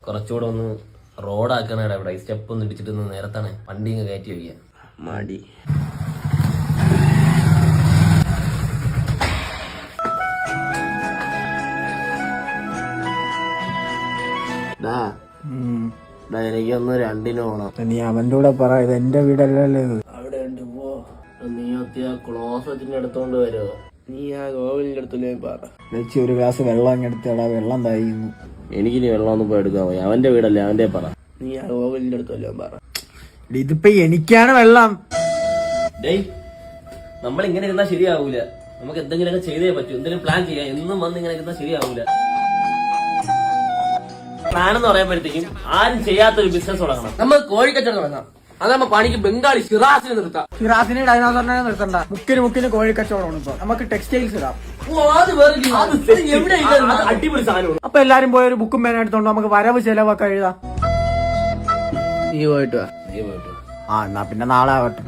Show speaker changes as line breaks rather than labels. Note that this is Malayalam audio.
കുറച്ചുകൂടെ ഒന്ന് റോഡാക്കണേടാ. ഇവിടെ സ്റ്റെപ്പ് ഒന്ന് ഇടിച്ചിട്ട് നേരത്താണ് വണ്ടി ഇങ്ങ് കയറ്റി വയ്ക്കുക. മടി. എനിക്കൊന്ന് 2-ന് പോണം.
നീ അവന്റെ കൂടെ പറ, ഇത് എന്റെ വീടല്ലേ.
അവിടെ ഉണ്ട് പോ. നീ ഒത്തിരി ക്ലോസറ്റിന്റെ അടുത്തോണ്ട് വരുമോ? നീ ആ ഗോവിലിന്റെ അടുത്തല്ലേ പറ.
വെച്ച് ഒരു ഗ്ലാസ് വെള്ളം അങ്ങ് എടുത്തടാ, വെള്ളം തായിരുന്നു.
എനിക്കിനി വെള്ളം ഒന്നും പോയി എടുക്കാൻ പോയി. അവന്റെ വീടല്ലേ, അവന്റെ പറ. നീ ആ ഗോവിലിന്റെ അടുത്തല്ലേ പറ.
ഇതിപ്പോ എനിക്കാണ് വെള്ളം.
ഡേയ്, നമ്മൾ ഇങ്ങനെ ഇരുന്നാ ശരിയാവൂല. നമുക്ക് എന്തെങ്കിലുമൊക്കെ ചെയ്തേ പറ്റൂ. എന്തെങ്കിലും പ്ലാൻ ചെയ്യാം. എന്നും വന്ന് ഇങ്ങനെ ഇരുന്നാ ശരിയാവൂല. പ്ലാൻ എന്ന് പറയുമ്പോഴത്തേക്കും ആരും ചെയ്യാത്തൊരു ബിസിനസ് തുടങ്ങണം. നമ്മൾ കോഴിക്കച്ചവടം തുടങ്ങാം. അതാകുമ്പോ പണിക്ക് ബംഗാളി ഷിറാസിനെ നിർത്താം.
ഷിറാസിനെ ഡൈനോസറിനെ നിർത്തണ്ട. മുക്കിന് കോഴിക്കച്ചവടമാണ് ഇപ്പൊ. നമുക്ക് ടെക്സ്റ്റൈൽസ് ഇടാം.
അടിപൊളി സാധനമാണ്.
അപ്പൊ എല്ലാരും പോയ ഒരു ബുക്കും പേന എടുത്തോണ്ട് നമുക്ക് വരവ് ചെലവൊക്കെ എഴുതാം.
നീ പോയിട്ട് വാ.
ആ എന്നാ പിന്നെ നാളെ ആവട്ടെ.